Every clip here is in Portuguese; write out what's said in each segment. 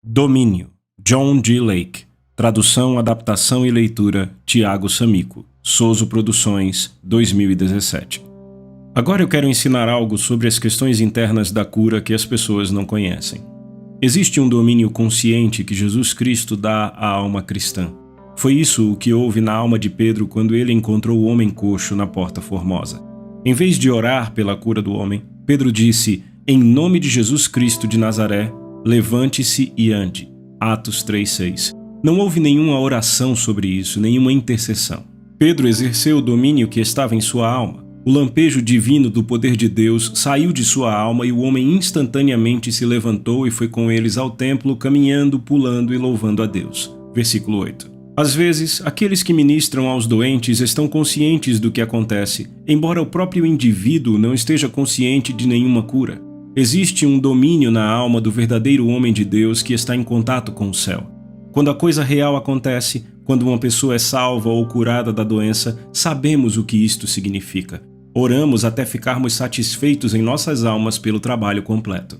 Domínio, John G. Lake. Tradução, adaptação e leitura, Tiago Samico. Soso Produções, 2017. Agora eu quero ensinar algo sobre as questões internas da cura que as pessoas não conhecem. Existe um domínio consciente que Jesus Cristo dá à alma cristã. Foi isso o que houve na alma de Pedro quando ele encontrou o homem coxo na Porta Formosa. Em vez de orar pela cura do homem, Pedro disse: "Em nome de Jesus Cristo de Nazaré, levante-se e ande." Atos 3:6. Não houve nenhuma oração sobre isso, nenhuma intercessão. Pedro exerceu o domínio que estava em sua alma. O lampejo divino do poder de Deus saiu de sua alma e o homem instantaneamente se levantou e foi com eles ao templo, caminhando, pulando e louvando a Deus. Versículo 8. Às vezes, aqueles que ministram aos doentes estão conscientes do que acontece, embora o próprio indivíduo não esteja consciente de nenhuma cura. Existe um domínio na alma do verdadeiro homem de Deus que está em contato com o céu. Quando a coisa real acontece, quando uma pessoa é salva ou curada da doença, sabemos o que isto significa. Oramos até ficarmos satisfeitos em nossas almas pelo trabalho completo.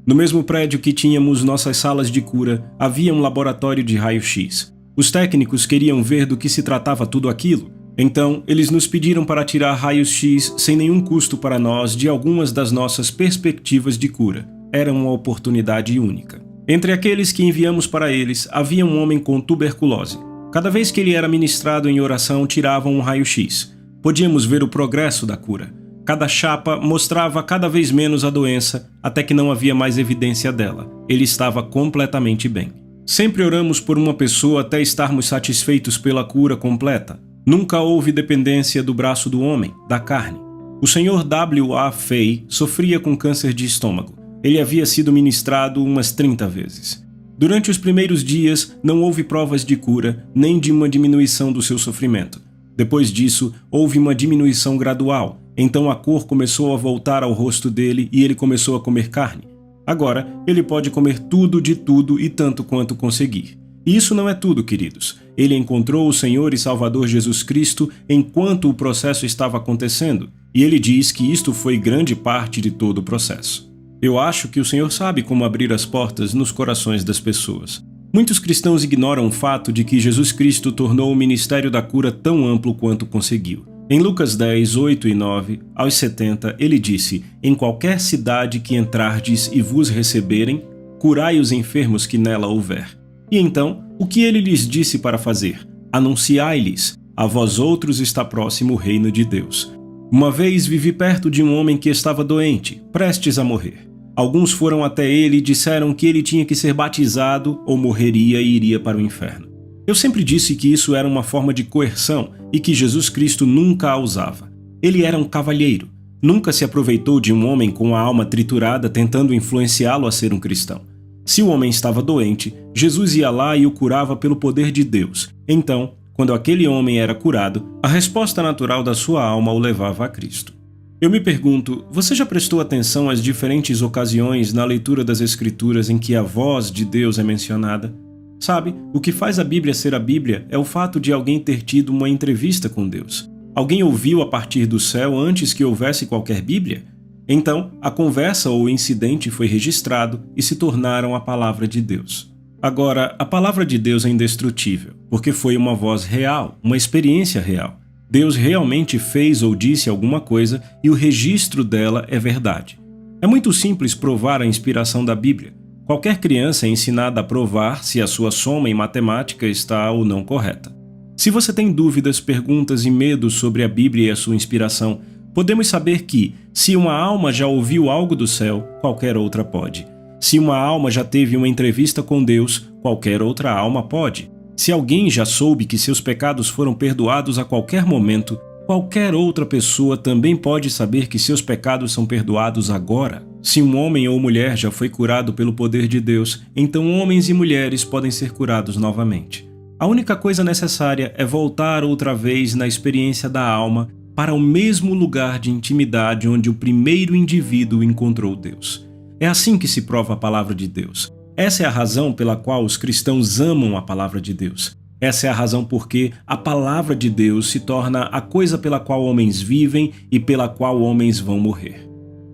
No mesmo prédio que tínhamos nossas salas de cura, havia um laboratório de raio-x. Os técnicos queriam ver do que se tratava tudo aquilo. Então, eles nos pediram para tirar raios-x sem nenhum custo para nós de algumas das nossas perspectivas de cura. Era uma oportunidade única. Entre aqueles que enviamos para eles, havia um homem com tuberculose. Cada vez que ele era ministrado em oração, tiravam um raio-x. Podíamos ver o progresso da cura. Cada chapa mostrava cada vez menos a doença, até que não havia mais evidência dela. Ele estava completamente bem. Sempre oramos por uma pessoa até estarmos satisfeitos pela cura completa. Nunca houve dependência do braço do homem, da carne. O Sr. W. A. Fay sofria com câncer de estômago. Ele havia sido ministrado umas 30 vezes. Durante os primeiros dias, não houve provas de cura, nem de uma diminuição do seu sofrimento. Depois disso, houve uma diminuição gradual. Então a cor começou a voltar ao rosto dele e ele começou a comer carne. Agora, ele pode comer tudo de tudo e tanto quanto conseguir. E isso não é tudo, queridos. Ele encontrou o Senhor e Salvador Jesus Cristo enquanto o processo estava acontecendo, e ele diz que isto foi grande parte de todo o processo. Eu acho que o Senhor sabe como abrir as portas nos corações das pessoas. Muitos cristãos ignoram o fato de que Jesus Cristo tornou o ministério da cura tão amplo quanto conseguiu. Em Lucas 10, 8 e 9, aos 70, ele disse: "Em qualquer cidade que entrardes e vos receberem, curai os enfermos que nela houver." E então, o que ele lhes disse para fazer? Anunciai-lhes: "A vós outros está próximo o reino de Deus." Uma vez vivi perto de um homem que estava doente, prestes a morrer. Alguns foram até ele e disseram que ele tinha que ser batizado ou morreria e iria para o inferno. Eu sempre disse que isso era uma forma de coerção e que Jesus Cristo nunca a usava. Ele era um cavalheiro. Nunca se aproveitou de um homem com a alma triturada tentando influenciá-lo a ser um cristão. Se o homem estava doente, Jesus ia lá e o curava pelo poder de Deus. Então, quando aquele homem era curado, a resposta natural da sua alma o levava a Cristo. Eu me pergunto, você já prestou atenção às diferentes ocasiões na leitura das Escrituras em que a voz de Deus é mencionada? Sabe, o que faz a Bíblia ser a Bíblia é o fato de alguém ter tido uma entrevista com Deus. Alguém ouviu a partir do céu antes que houvesse qualquer Bíblia? Então, a conversa ou o incidente foi registrado e se tornaram a palavra de Deus. Agora, a palavra de Deus é indestrutível, porque foi uma voz real, uma experiência real. Deus realmente fez ou disse alguma coisa e o registro dela é verdade. É muito simples provar a inspiração da Bíblia. Qualquer criança é ensinada a provar se a sua soma em matemática está ou não correta. Se você tem dúvidas, perguntas e medos sobre a Bíblia e a sua inspiração, podemos saber que, se uma alma já ouviu algo do céu, qualquer outra pode. Se uma alma já teve uma entrevista com Deus, qualquer outra alma pode. Se alguém já soube que seus pecados foram perdoados a qualquer momento, qualquer outra pessoa também pode saber que seus pecados são perdoados agora. Se um homem ou mulher já foi curado pelo poder de Deus, então homens e mulheres podem ser curados novamente. A única coisa necessária é voltar outra vez na experiência da alma para o mesmo lugar de intimidade onde o primeiro indivíduo encontrou Deus. É assim que se prova a palavra de Deus. Essa é a razão pela qual os cristãos amam a palavra de Deus. Essa é a razão porque a palavra de Deus se torna a coisa pela qual homens vivem e pela qual homens vão morrer.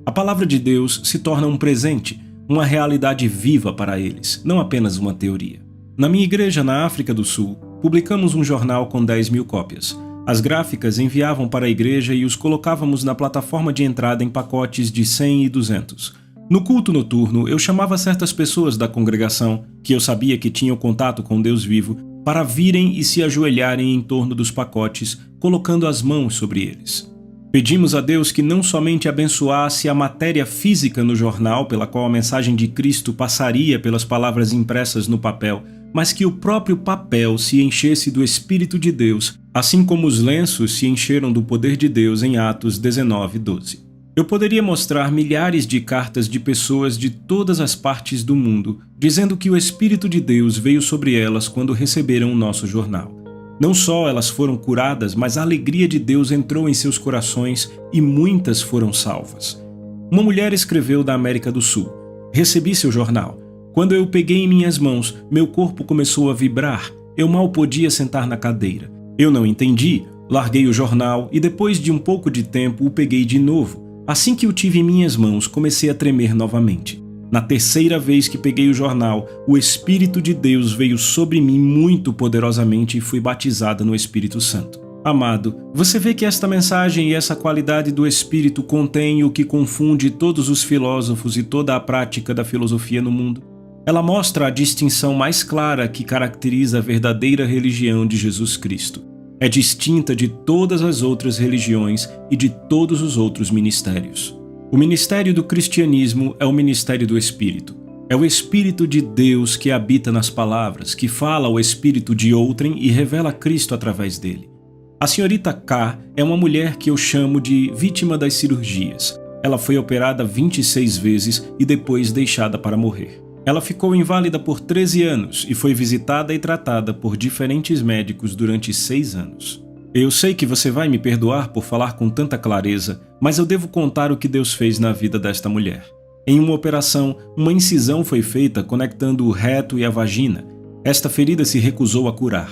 A palavra de Deus se torna um presente. uma realidade viva para eles, não apenas uma teoria. Na minha igreja na África do Sul, publicamos um jornal com 10.000 cópias. As gráficas enviavam para a igreja e os colocávamos na plataforma de entrada em pacotes de 100 e 200. No culto noturno, eu chamava certas pessoas da congregação, que eu sabia que tinham contato com Deus vivo, para virem e se ajoelharem em torno dos pacotes, colocando as mãos sobre eles. Pedimos a Deus que não somente abençoasse a matéria física no jornal, pela qual a mensagem de Cristo passaria pelas palavras impressas no papel, mas que o próprio papel se enchesse do Espírito de Deus, assim como os lenços se encheram do poder de Deus em Atos 19:12. Eu poderia mostrar milhares de cartas de pessoas de todas as partes do mundo, dizendo que o Espírito de Deus veio sobre elas quando receberam o nosso jornal. Não só elas foram curadas, mas a alegria de Deus entrou em seus corações e muitas foram salvas. Uma mulher escreveu da América do Sul: "Recebi seu jornal. Quando eu o peguei em minhas mãos, meu corpo começou a vibrar. Eu mal podia sentar na cadeira. Eu não entendi, larguei o jornal e depois de um pouco de tempo o peguei de novo. Assim que o tive em minhas mãos, comecei a tremer novamente. Na terceira vez que peguei o jornal, o Espírito de Deus veio sobre mim muito poderosamente e fui batizada no Espírito Santo." Amado, você vê que esta mensagem e essa qualidade do Espírito contém o que confunde todos os filósofos e toda a prática da filosofia no mundo? Ela mostra a distinção mais clara que caracteriza a verdadeira religião de Jesus Cristo. É distinta de todas as outras religiões e de todos os outros ministérios. O ministério do cristianismo é o ministério do Espírito. É o Espírito de Deus que habita nas palavras, que fala ao espírito de outrem e revela Cristo através dele. A senhorita K é uma mulher que eu chamo de vítima das cirurgias. Ela foi operada 26 vezes e depois deixada para morrer. Ela ficou inválida por 13 anos e foi visitada e tratada por diferentes médicos durante 6 anos. Eu sei que você vai me perdoar por falar com tanta clareza, mas eu devo contar o que Deus fez na vida desta mulher. Em uma operação, uma incisão foi feita conectando o reto e a vagina. Esta ferida se recusou a curar.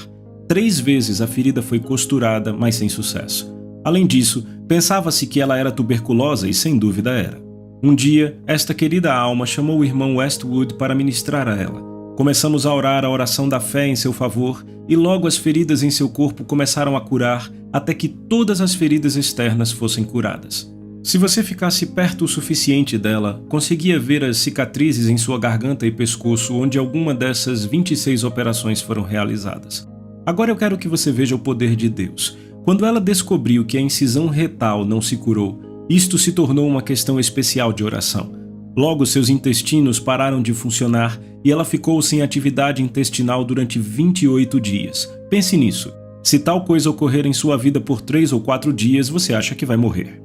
3 vezes a ferida foi costurada, mas sem sucesso. Além disso, pensava-se que ela era tuberculosa e sem dúvida era. Um dia, esta querida alma chamou o irmão Westwood para ministrar a ela. Começamos a orar a oração da fé em seu favor e logo as feridas em seu corpo começaram a curar até que todas as feridas externas fossem curadas. Se você ficasse perto o suficiente dela, conseguia ver as cicatrizes em sua garganta e pescoço onde alguma dessas 26 operações foram realizadas. Agora eu quero que você veja o poder de Deus. Quando ela descobriu que a incisão retal não se curou, isto se tornou uma questão especial de oração. Logo, seus intestinos pararam de funcionar e ela ficou sem atividade intestinal durante 28 dias. Pense nisso. Se tal coisa ocorrer em sua vida por 3 ou 4 dias, você acha que vai morrer.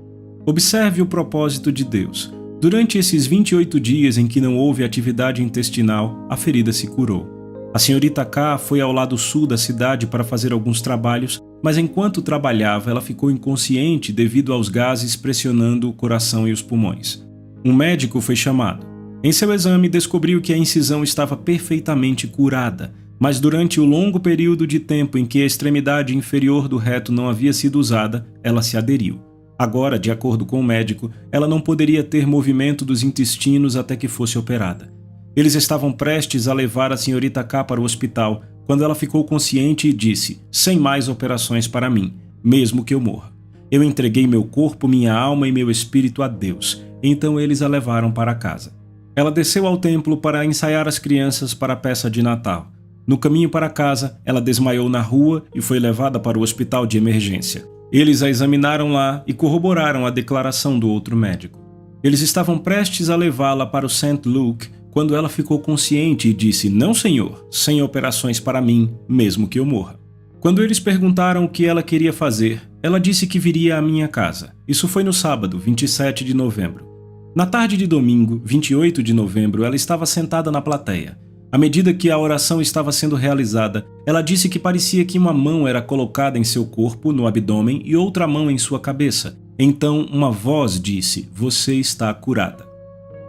Observe o propósito de Deus. Durante esses 28 dias em que não houve atividade intestinal, a ferida se curou. A senhorita K foi ao lado sul da cidade para fazer alguns trabalhos, mas enquanto trabalhava, ela ficou inconsciente devido aos gases pressionando o coração e os pulmões. Um médico foi chamado. Em seu exame, descobriu que a incisão estava perfeitamente curada, mas durante o longo período de tempo em que a extremidade inferior do reto não havia sido usada, ela se aderiu. Agora, de acordo com o médico, ela não poderia ter movimento dos intestinos até que fosse operada. Eles estavam prestes a levar a senhorita K para o hospital, quando ela ficou consciente e disse: "Sem mais operações para mim, mesmo que eu morra. Eu entreguei meu corpo, minha alma e meu espírito a Deus." Então eles a levaram para casa. Ela desceu ao templo para ensaiar as crianças para a peça de Natal. No caminho para casa, ela desmaiou na rua e foi levada para o hospital de emergência. Eles a examinaram lá e corroboraram a declaração do outro médico. Eles estavam prestes a levá-la para o St. Luke quando ela ficou consciente e disse: "Não, senhor, sem operações para mim, mesmo que eu morra." Quando eles perguntaram o que ela queria fazer, ela disse que viria à minha casa. Isso foi no sábado, 27 de novembro. Na tarde de domingo, 28 de novembro, ela estava sentada na plateia. À medida que a oração estava sendo realizada, ela disse que parecia que uma mão era colocada em seu corpo, no abdômen, e outra mão em sua cabeça. Então, uma voz disse: "Você está curada."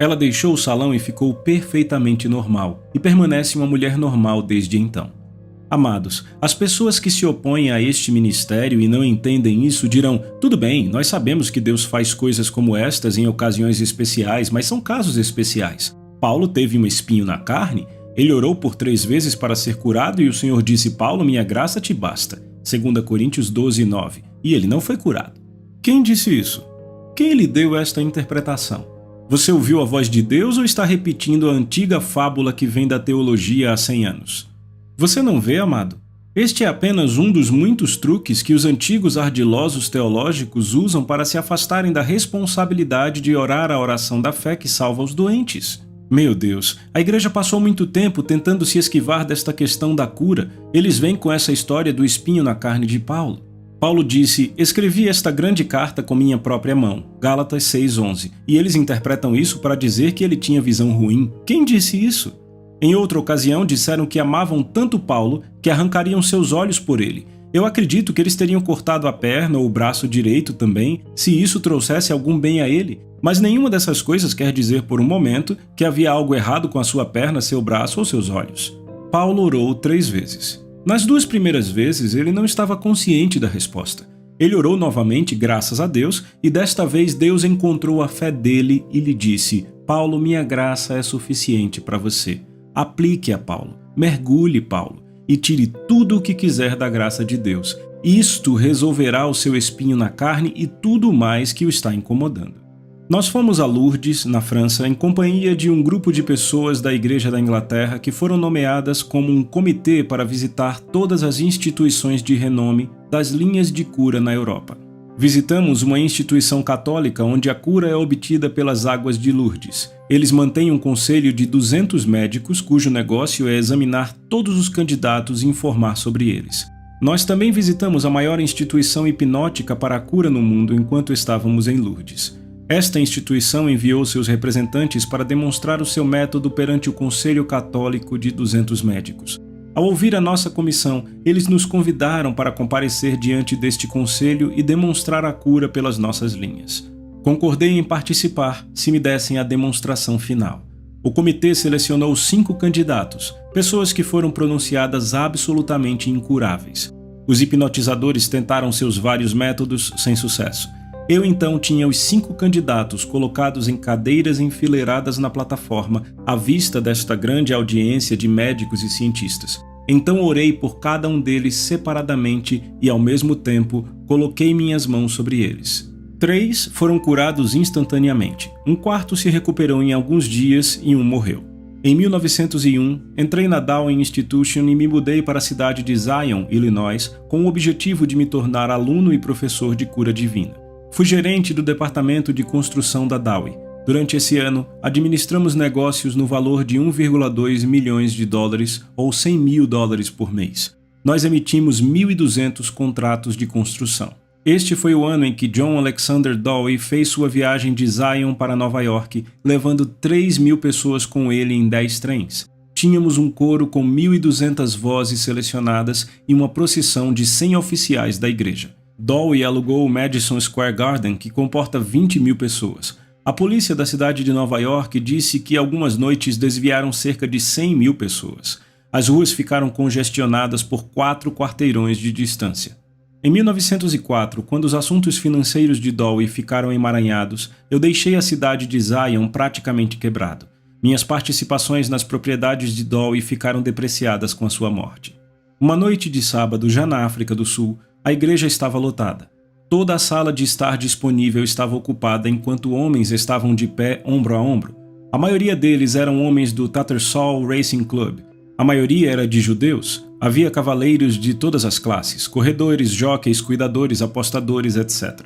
Ela deixou o salão e ficou perfeitamente normal, e permanece uma mulher normal desde então. Amados, as pessoas que se opõem a este ministério e não entendem isso dirão: "Tudo bem, nós sabemos que Deus faz coisas como estas em ocasiões especiais, mas são casos especiais." Paulo teve um espinho na carne? Ele orou por 3 vezes para ser curado e o Senhor disse: Paulo, minha graça te basta. 2 Coríntios 12, 9. E ele não foi curado. Quem disse isso? Quem lhe deu esta interpretação? Você ouviu a voz de Deus ou está repetindo a antiga fábula que vem da teologia há 100 anos? Você não vê, amado? Este é apenas um dos muitos truques que os antigos ardilosos teológicos usam para se afastarem da responsabilidade de orar a oração da fé que salva os doentes. Meu Deus, a igreja passou muito tempo tentando se esquivar desta questão da cura. Eles vêm com essa história do espinho na carne de Paulo. Paulo disse: escrevi esta grande carta com minha própria mão, Gálatas 6:11, e eles interpretam isso para dizer que ele tinha visão ruim. Quem disse isso? Em outra ocasião disseram que amavam tanto Paulo que arrancariam seus olhos por ele. Eu acredito que eles teriam cortado a perna ou o braço direito também, se isso trouxesse algum bem a ele. Mas nenhuma dessas coisas quer dizer por um momento que havia algo errado com a sua perna, seu braço ou seus olhos. Paulo orou 3 vezes. Nas 2 primeiras vezes, ele não estava consciente da resposta. Ele orou novamente, graças a Deus, e desta vez Deus encontrou a fé dele e lhe disse: Paulo, minha graça é suficiente para você. Aplique a Paulo, mergulhe Paulo, e tire tudo o que quiser da graça de Deus. Isto resolverá o seu espinho na carne e tudo mais que o está incomodando. Nós fomos a Lourdes, na França, em companhia de um grupo de pessoas da Igreja da Inglaterra que foram nomeadas como um comitê para visitar todas as instituições de renome das linhas de cura na Europa. Visitamos uma instituição católica onde a cura é obtida pelas águas de Lourdes. Eles mantêm um conselho de 200 médicos cujo negócio é examinar todos os candidatos e informar sobre eles. Nós também visitamos a maior instituição hipnótica para a cura no mundo enquanto estávamos em Lourdes. Esta instituição enviou seus representantes para demonstrar o seu método perante o Conselho Católico de 200 médicos. Ao ouvir a nossa comissão, eles nos convidaram para comparecer diante deste conselho e demonstrar a cura pelas nossas linhas. Concordei em participar se me dessem a demonstração final. O comitê selecionou 5 candidatos, pessoas que foram pronunciadas absolutamente incuráveis. Os hipnotizadores tentaram seus vários métodos sem sucesso. Eu então tinha os 5 candidatos colocados em cadeiras enfileiradas na plataforma, à vista desta grande audiência de médicos e cientistas. Então orei por cada um deles separadamente e, ao mesmo tempo, coloquei minhas mãos sobre eles. 3 foram curados instantaneamente, um quarto se recuperou em alguns dias e um morreu. Em 1901, entrei na Downing Institution e me mudei para a cidade de Zion, Illinois, com o objetivo de me tornar aluno e professor de cura divina. Fui gerente do departamento de construção da Dowie. Durante esse ano, administramos negócios no valor de 1,2 milhões de dólares ou $100 mil por mês. Nós emitimos 1.200 contratos de construção. Este foi o ano em que John Alexander Dowie fez sua viagem de Zion para Nova York, levando 3.000 pessoas com ele em 10 trens. Tínhamos um coro com 1.200 vozes selecionadas e uma procissão de 100 oficiais da igreja. Dowie alugou o Madison Square Garden, que comporta 20.000 pessoas. A polícia da cidade de Nova York disse que algumas noites desviaram cerca de 100.000 pessoas. As ruas ficaram congestionadas por 4 quarteirões de distância. Em 1904, quando os assuntos financeiros de Dowie ficaram emaranhados, eu deixei a cidade de Zion praticamente quebrado. Minhas participações nas propriedades de Dowie ficaram depreciadas com a sua morte. Uma noite de sábado, já na África do Sul, a igreja estava lotada. Toda a sala de estar disponível estava ocupada enquanto homens estavam de pé ombro a ombro. A maioria deles eram homens do Tattersall Racing Club. A maioria era de judeus. Havia cavaleiros de todas as classes, corredores, jockeys, cuidadores, apostadores, etc.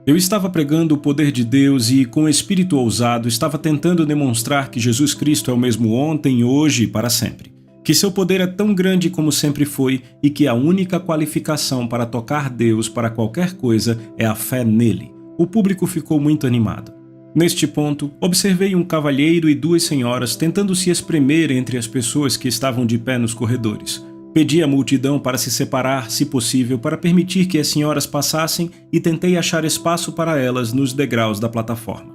Eu estava pregando o poder de Deus e, com espírito ousado, estava tentando demonstrar que Jesus Cristo é o mesmo ontem, hoje e para sempre. Que seu poder é tão grande como sempre foi e que a única qualificação para tocar Deus para qualquer coisa é a fé nele. O público ficou muito animado. Neste ponto, observei um cavalheiro e 2 senhoras tentando se espremer entre as pessoas que estavam de pé nos corredores. Pedi à multidão para se separar, se possível, para permitir que as senhoras passassem e tentei achar espaço para elas nos degraus da plataforma.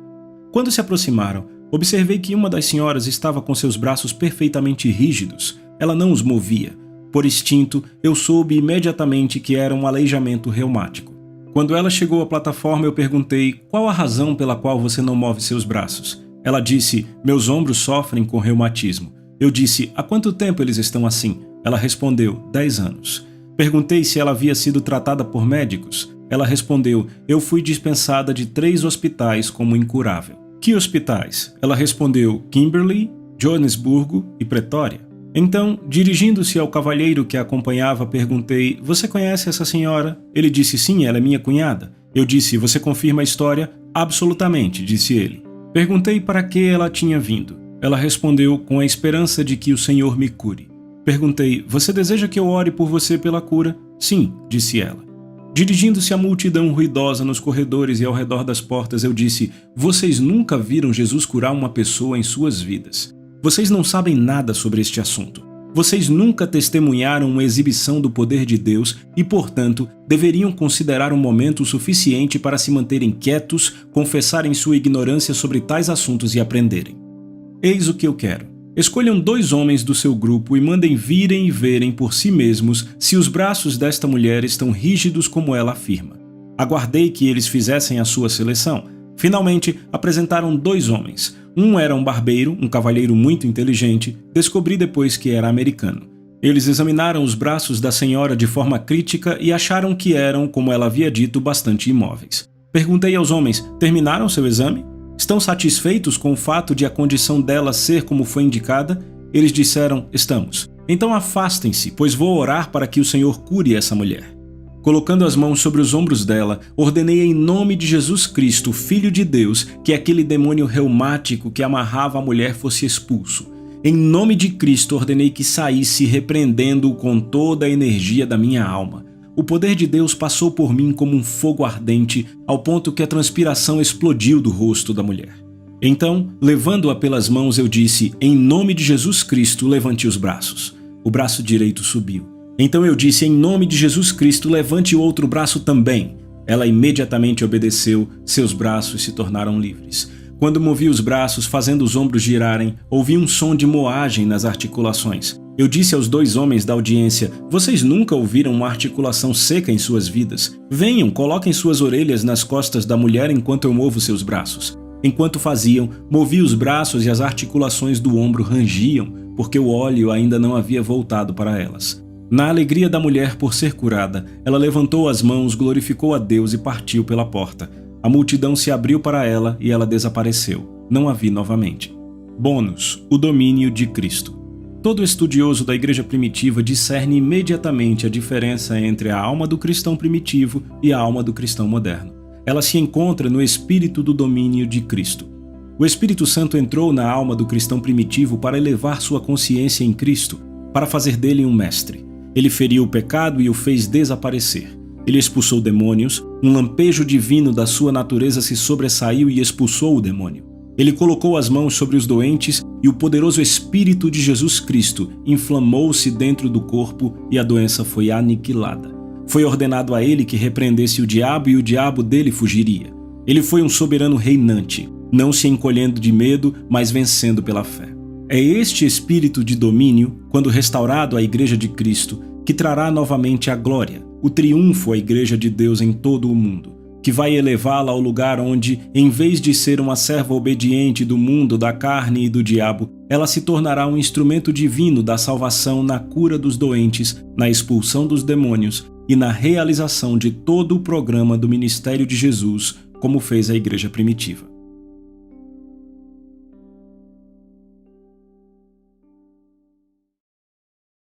Quando se aproximaram, observei que uma das senhoras estava com seus braços perfeitamente rígidos. Ela não os movia. Por instinto, eu soube imediatamente que era um aleijamento reumático. Quando ela chegou à plataforma, eu perguntei: qual a razão pela qual você não move seus braços? Ela disse: meus ombros sofrem com reumatismo. Eu disse: há quanto tempo eles estão assim? Ela respondeu: 10 anos. Perguntei se ela havia sido tratada por médicos. Ela respondeu: eu fui dispensada de 3 hospitais como incurável. Que hospitais? Ela respondeu: Kimberley, Joanesburgo e Pretória. Então, dirigindo-se ao cavalheiro que a acompanhava, perguntei: você conhece essa senhora? Ele disse: sim, ela é minha cunhada. Eu disse: você confirma a história? Absolutamente, disse ele. Perguntei para que ela tinha vindo. Ela respondeu: com a esperança de que o Senhor me cure. Perguntei: você deseja que eu ore por você pela cura? Sim, disse ela. Dirigindo-se à multidão ruidosa nos corredores e ao redor das portas, eu disse: vocês nunca viram Jesus curar uma pessoa em suas vidas. Vocês não sabem nada sobre este assunto. Vocês nunca testemunharam uma exibição do poder de Deus e, portanto, deveriam considerar um momento suficiente para se manterem quietos, confessarem sua ignorância sobre tais assuntos e aprenderem. Eis o que eu quero. Escolham 2 homens do seu grupo e mandem virem e verem por si mesmos se os braços desta mulher estão rígidos como ela afirma. Aguardei que eles fizessem a sua seleção. Finalmente, apresentaram 2 homens. Um era um barbeiro, um cavalheiro muito inteligente, descobri depois que era americano. Eles examinaram os braços da senhora de forma crítica e acharam que eram, como ela havia dito, bastante imóveis. Perguntei aos homens: terminaram seu exame? Estão satisfeitos com o fato de a condição dela ser como foi indicada? Eles disseram: estamos. Então afastem-se, pois vou orar para que o Senhor cure essa mulher. Colocando as mãos sobre os ombros dela, ordenei em nome de Jesus Cristo, Filho de Deus, que aquele demônio reumático que amarrava a mulher fosse expulso. Em nome de Cristo, ordenei que saísse, repreendendo-o com toda a energia da minha alma. O poder de Deus passou por mim como um fogo ardente, ao ponto que a transpiração explodiu do rosto da mulher. Então, levando-a pelas mãos, eu disse: em nome de Jesus Cristo, levante os braços. O braço direito subiu. Então eu disse: em nome de Jesus Cristo, levante o outro braço também. Ela imediatamente obedeceu, seus braços se tornaram livres. Quando movi os braços, fazendo os ombros girarem, ouvi um som de moagem nas articulações. Eu disse aos 2 homens da audiência: vocês nunca ouviram uma articulação seca em suas vidas? Venham, coloquem suas orelhas nas costas da mulher enquanto eu movo seus braços. Enquanto faziam, movi os braços e as articulações do ombro rangiam, porque o óleo ainda não havia voltado para elas. Na alegria da mulher por ser curada, ela levantou as mãos, glorificou a Deus e partiu pela porta. A multidão se abriu para ela e ela desapareceu. Não a vi novamente. Bônus: o domínio de Cristo. Todo estudioso da igreja primitiva discerne imediatamente a diferença entre a alma do cristão primitivo e a alma do cristão moderno. Ela se encontra no espírito do domínio de Cristo. O Espírito Santo entrou na alma do cristão primitivo para elevar sua consciência em Cristo, para fazer dele um mestre. Ele feriu o pecado e o fez desaparecer. Ele expulsou demônios, um lampejo divino da sua natureza se sobressaiu e expulsou o demônio. Ele colocou as mãos sobre os doentes e o poderoso Espírito de Jesus Cristo inflamou-se dentro do corpo e a doença foi aniquilada. Foi ordenado a ele que repreendesse o diabo e o diabo dele fugiria. Ele foi um soberano reinante, não se encolhendo de medo, mas vencendo pela fé. É este espírito de domínio, quando restaurado à Igreja de Cristo, que trará novamente a glória, o triunfo à Igreja de Deus em todo o mundo, que vai elevá-la ao lugar onde, em vez de ser uma serva obediente do mundo, da carne e do diabo, ela se tornará um instrumento divino da salvação na cura dos doentes, na expulsão dos demônios e na realização de todo o programa do ministério de Jesus, como fez a Igreja primitiva.